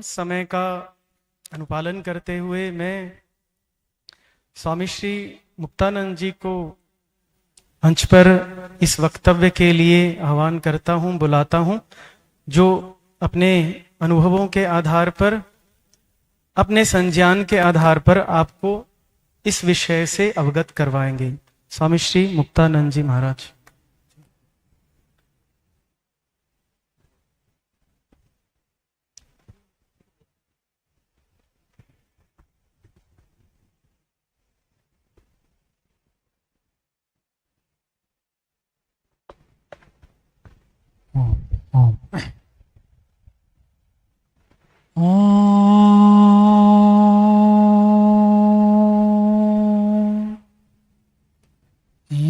समय का अनुपालन करते हुए मैं स्वामी श्री मुक्तानंद जी को मंच पर इस वक्तव्य के लिए आह्वान करता हूं, बुलाता हूं, जो अपने अनुभवों के आधार पर, अपने संज्ञान के आधार पर आपको इस विषय से अवगत करवाएंगे। स्वामी श्री मुक्तानंद जी महाराज।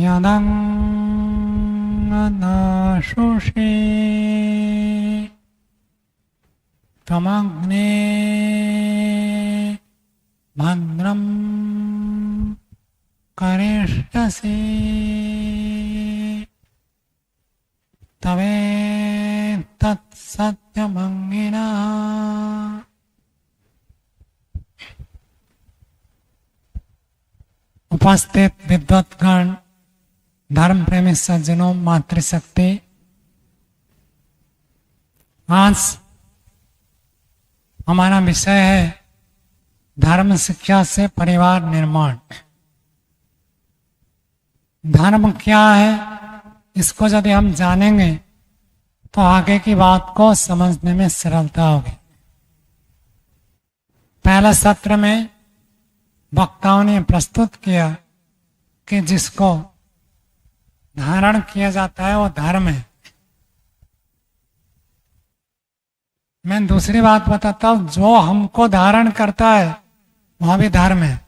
यदङ्गनाशुषे त्वमग्ने भद्रं करिष्यसि तवेत्तत्सत्यमङ्गिनः। उपस्थित विद्वत्गण, धर्म प्रेमी सज्जनों, मातृशक्ति, आज हमारा विषय है धर्म शिक्षा से परिवार निर्माण। धर्म क्या है, इसको यदि हम जानेंगे तो आगे की बात को समझने में सरलता होगी। पहले सत्र में वक्ताओं ने प्रस्तुत किया कि जिसको धारण किया जाता है वो धर्म है। मैं दूसरी बात बताता हूं, जो हमको धारण करता है वह भी धर्म है।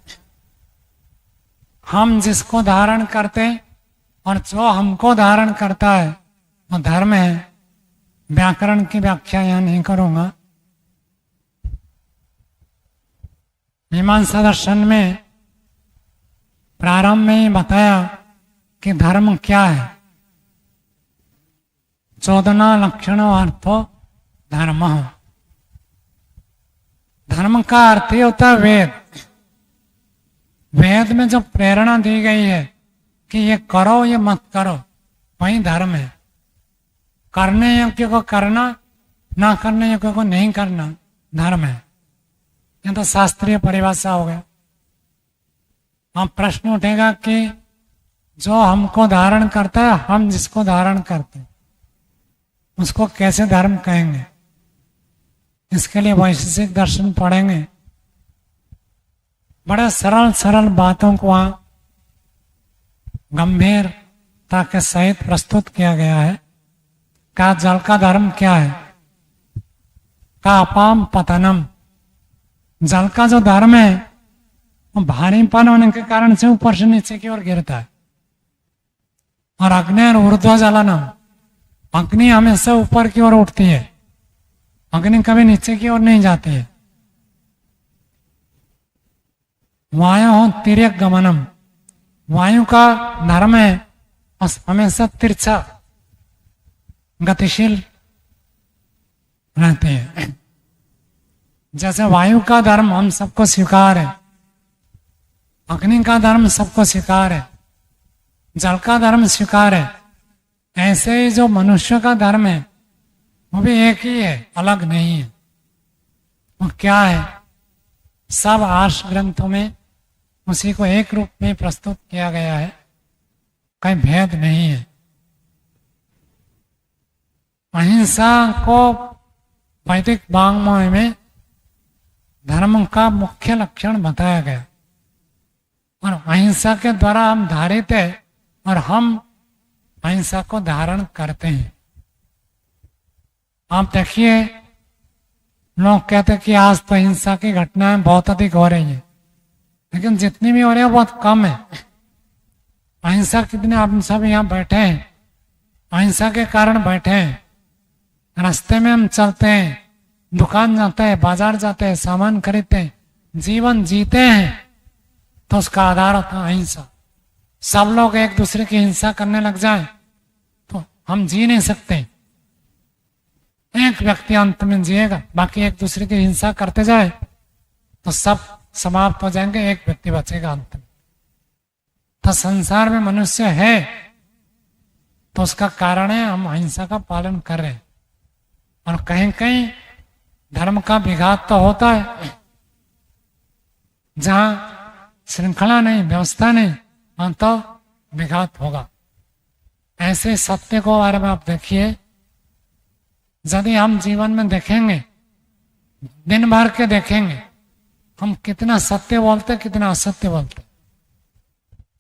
हम जिसको धारण करते और जो हमको धारण करता है वो धर्म है। व्याकरण की व्याख्या यहां नहीं करूंगा। मीमांसा दर्शन में प्रारंभ में ही बताया कि धर्म क्या है। 14 लक्षणों अर्थो धर्म। धर्म का अर्थ ही होता है वेद। वेद में जो प्रेरणा दी गई है कि ये करो ये मत करो, वही धर्म है। करने योग्य को करना, ना करने योग्य को नहीं करना धर्म है। ये तो शास्त्रीय परिभाषा हो गया। अब प्रश्न उठेगा कि जो हमको धारण करता है, हम जिसको धारण करते हैं, उसको कैसे धर्म कहेंगे? इसके लिए वैशेषिक दर्शन पढ़ेंगे। बड़े सरल सरल बातों को वहां गंभीरता के सहित प्रस्तुत किया गया है। का जल का धर्म क्या है? का अपाम पतनम। जल का जो धर्म है वो भारीपन होने के कारण से ऊपर से नीचे की ओर गिरता है। और अग्नि और ऊर्ध्व जलनम, अग्नि हमेशा ऊपर की ओर उठती है, अग्नि कभी नीचे की ओर नहीं जाती है। वायु हो तिर्यक गमनम, वायु का धर्म है हमेशा तिरछा गतिशील रहते हैं। जैसे वायु का धर्म हम सबको स्वीकार है, अग्नि का धर्म सबको स्वीकार है, जल का धर्म स्वीकार है, ऐसे ही जो मनुष्य का धर्म है वो भी एक ही है, अलग नहीं है। वो क्या है? सब आर्ष ग्रंथों में उसी को एक रूप में प्रस्तुत किया गया है, कोई भेद नहीं है। अहिंसा को वैदिक वाङ्मय में धर्म का मुख्य लक्षण बताया गया। और अहिंसा के द्वारा हम धारित है और हम अहिंसा को धारण करते हैं। आप देखिए, लोग कहते हैं कि आज तो हिंसा की घटनाएं बहुत अधिक हो रही है, लेकिन जितनी भी हो रही है बहुत कम है। अहिंसा कितने, आप सब यहाँ बैठे हैं, अहिंसा के कारण बैठे हैं। रास्ते में हम चलते हैं, दुकान जाते हैं, बाजार जाते हैं, सामान खरीदते हैं, जीवन जीते हैं, तो उसका आधार होता है अहिंसा। सब लोग एक दूसरे की हिंसा करने लग जाएं तो हम जी नहीं सकते। एक व्यक्ति अंत में जिएगा, बाकी एक दूसरे की हिंसा करते जाए तो सब समाप्त हो जाएंगे, एक व्यक्ति बचेगा अंत में। तो संसार में मनुष्य है तो उसका कारण है हम अहिंसा का पालन कर रहे हैं। और कहीं कहीं धर्म का विघात तो होता है, जहां श्रृंखला नहीं, व्यवस्था नहीं, वहां तो विघात होगा। ऐसे सत्य को बारे में आप देखिए, यदि हम जीवन में देखेंगे, दिन भर के देखेंगे, हम कितना सत्य बोलते कितना असत्य बोलते।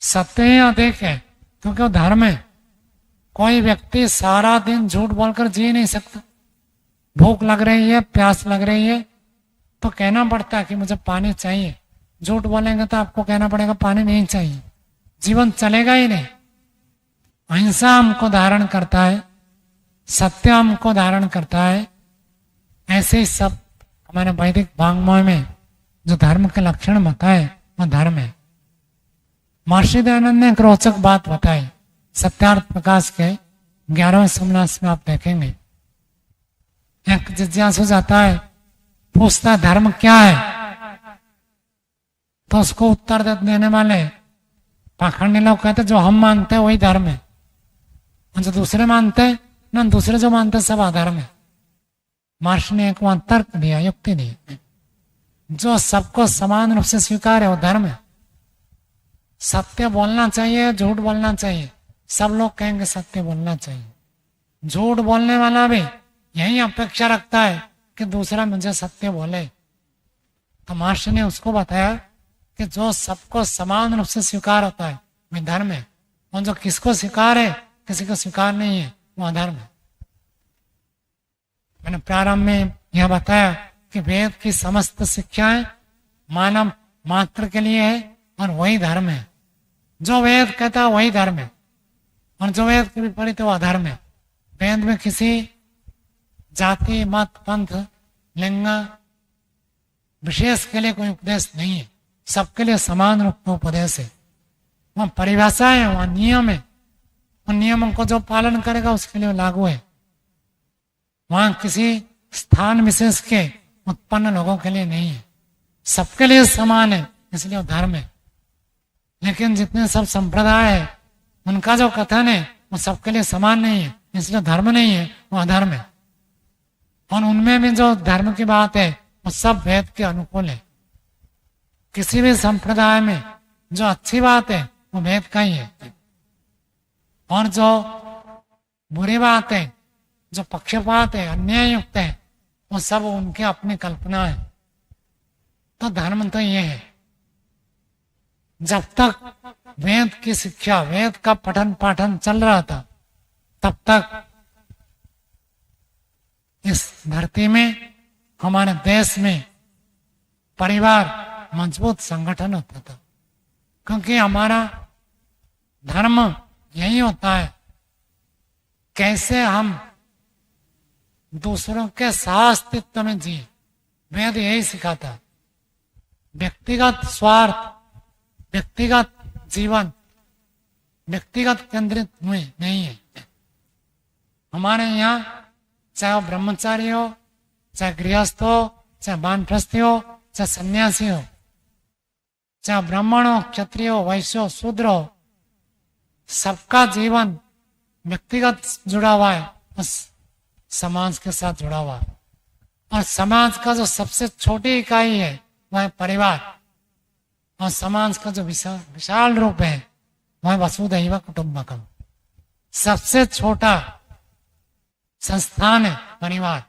सत्य ही अधिक है क्योंकि वो धर्म है। कोई व्यक्ति सारा दिन झूठ बोलकर जी नहीं सकता। भूख लग रही है, प्यास लग रही है तो कहना पड़ता है कि मुझे पानी चाहिए। झूठ बोलेंगे तो आपको कहना पड़ेगा पानी नहीं चाहिए, जीवन चलेगा ही नहीं। अहिंसा हमको धारण करता है, सत्य हमको धारण करता है। ऐसे ही सब हमारे वैदिक वाङ्मय में जो धर्म के लक्षण बताए वह धर्म है। महर्षि दयानंद ने एक रोचक बात बताई, सत्यार्थ प्रकाश के 11वें समन्यास में आप देखेंगे। एक जिज्ञासु जाता है, पूछता है धर्म क्या है, तो उसको उत्तर देने वाले पाखंडी लोग कहते जो हम मानते हैं वही धर्म है, और जो दूसरे मानते हैं ना, दूसरे जो मानते हैं सब अधर्म है। महर्षि ने एक वहां तर्क दिया, युक्ति दी, जो सबको समान रूप से स्वीकार है वो धर्म है। सत्य बोलना चाहिए, झूठ बोलना चाहिए, सब लोग कहेंगे सत्य बोलना चाहिए। झूठ बोलने वाला भी यही अपेक्षा रखता है कि दूसरा मुझे सत्य बोले। तो महर्षि ने उसको बताया कि जो सबको समान रूप से स्वीकार होता है वही धर्म है, और जो किसको स्वीकार है किसी को स्वीकार नहीं है वो अधर्म है। मैंने प्रारंभ में यह बताया कि वेद की समस्त शिक्षाएं मानव मात्र के लिए है और वही धर्म है। जो वेद कहता है वही धर्म है, और जो वेद के विपरीत है वो अधर्म है। वेद में किसी जाति, मत, पंथ, लिंग विशेष के लिए कोई उपदेश नहीं है, सबके लिए समान रूप में उपदेश है। वहाँ परिभाषा है, वहाँ नियम है, उन नियमों को जो पालन करेगा उसके लिए लागू है। वहां किसी स्थान विशेष के उत्पन्न लोगों के लिए नहीं है, सबके लिए समान है, इसलिए वो धर्म है। लेकिन जितने सब संप्रदाय है उनका जो कथन है वो सबके लिए समान नहीं है, इसलिए धर्म नहीं है, वो अधर्म है। और उनमें भी जो धर्म की बात है वो सब वेद के अनुकूल है। किसी भी संप्रदाय में जो अच्छी बात है वो वेद का ही है, और जो बुरी बात है, जो पक्षपात है, अन्याय युक्त है, वो सब उनकी अपनी कल्पना है। तो धर्म तो ये है, जब तक वेद की शिक्षा, वेद का पठन पाठन चल रहा था, तब तक इस धरती में, हमारे देश में परिवार मजबूत संगठन होता था। क्योंकि हमारा धर्म यही होता है, कैसे हम दूसरों के सहअस्तित्व में जिए। वेद यही सिखाता, व्यक्तिगत स्वार्थ, व्यक्तिगत जीवन व्यक्तिगत केंद्रित नहीं है। हमारे यहाँ चाहे वो ब्रह्मचारी हो, चाहे गृहस्थ हो, चाहे वानप्रस्थी हो, चाहे सन्यासी हो, चाहे ब्राह्मण हो, क्षत्रिय हो, वैश्य हो, शूद्र हो, सबका जीवन व्यक्तिगत जुड़ा हुआ है, उस समाज के साथ जुड़ा हुआ है। और समाज का जो सबसे छोटी इकाई है वह है परिवार, और समाज का जो विशाल रूप है वह वसुधैव कुटुंबकम। सबसे छोटा संस्थान है परिवार।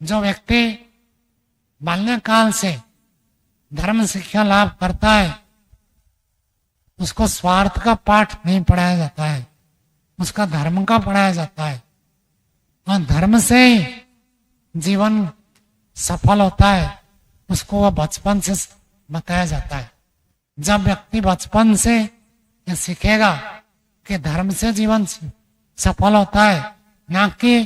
जो व्यक्ति बाल्यकाल से धर्म शिक्षा लाभ करता है उसको स्वार्थ का पाठ नहीं पढ़ाया जाता है, उसका धर्म का पढ़ाया जाता है। और धर्म से ही जीवन सफल होता है, उसको वह बचपन से बताया जाता है। जब व्यक्ति बचपन से ये सीखेगा कि धर्म से जीवन सफल होता है, ना कि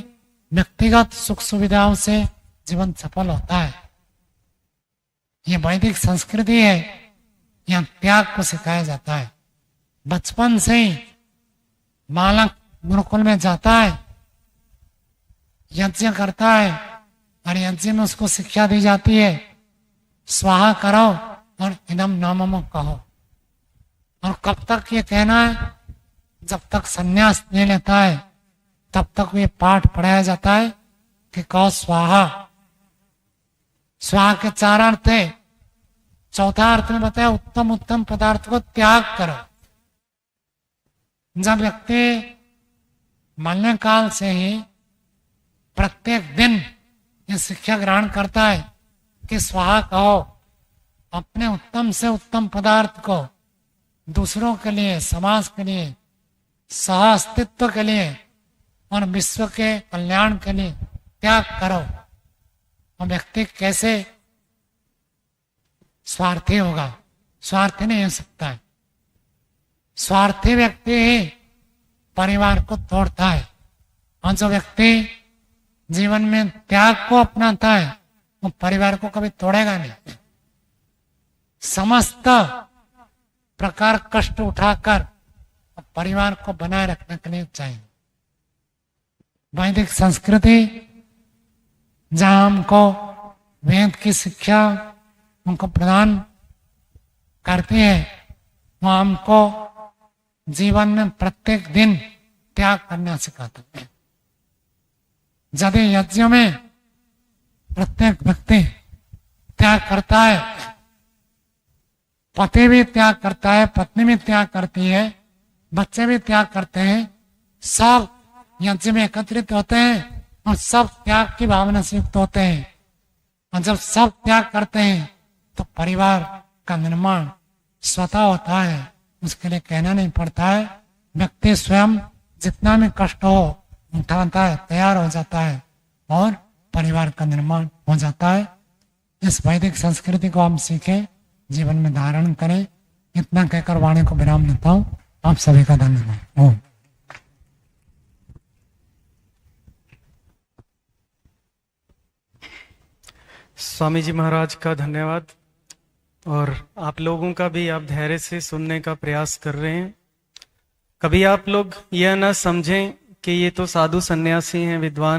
व्यक्तिगत सुख सुविधाओं से जीवन सफल होता है। ये वैदिक संस्कृति है, यहाँ त्याग को सिखाया जाता है। बचपन से ही बालक गुरुकुल में जाता है यज्ञ करता है और यज्ञ में उसको शिक्षा दी जाती है, स्वाहा करो और इदम नामम कहो। और कब तक ये कहना है? जब तक संन्यास ले लेता है तब तक ये पाठ पढ़ाया जाता है कि कहो स्वाहा। स्वाहा के 4 अर्थ है। चौथा अर्थ में बताया उत्तम उत्तम पदार्थ को त्याग करो। जब व्यक्ति मरने काल से ही प्रत्येक दिन ये शिक्षा ग्रहण करता है कि स्वाहा कहो, अपने उत्तम से उत्तम पदार्थ को दूसरों के लिए, समाज के लिए, सह अस्तित्व के लिए और विश्व के कल्याण के लिए त्याग करो। और व्यक्ति कैसे स्वार्थी होगा? स्वार्थी नहीं हो सकता है। स्वार्थी व्यक्ति ही परिवार को तोड़ता है, और जो व्यक्ति जीवन में त्याग को अपनाता है वो परिवार को कभी तोड़ेगा नहीं। समस्त प्रकार कष्ट उठाकर परिवार को बनाए रखने के लिए चाहिए। वैदिक संस्कृति जहां हमको वेद की शिक्षा उनको प्रदान करती है, वहां हमको जीवन में प्रत्येक दिन त्याग करना सिखाता है। यदि यज्ञ में प्रत्येक व्यक्ति त्याग करता है, पति भी त्याग करता है, पत्नी भी त्याग करती है, बच्चे भी त्याग करते हैं, सब यज्ञ में एकत्रित होते हैं और सब त्याग की भावना से युक्त होते हैं। और जब सब त्याग करते हैं तो परिवार का निर्माण स्वतः होता है। उसके लिए कहना नहीं पड़ता है। व्यक्ति स्वयं जितना भी कष्ट हो उठाता है, तैयार हो जाता है और परिवार का निर्माण हो जाता है। इस वैदिक संस्कृति को हम सीखें, जीवन में धारण करें। इतना कहकर वाणी को विराम देता हूँ। आप सभी का धन्यवाद। ओम। स्वामी जी महाराज का धन्यवाद, और आप लोगों का भी, आप धैर्य से सुनने का प्रयास कर रहे हैं। कभी आप लोग यह ना समझें कि ये तो साधु सन्यासी हैं, विद्वान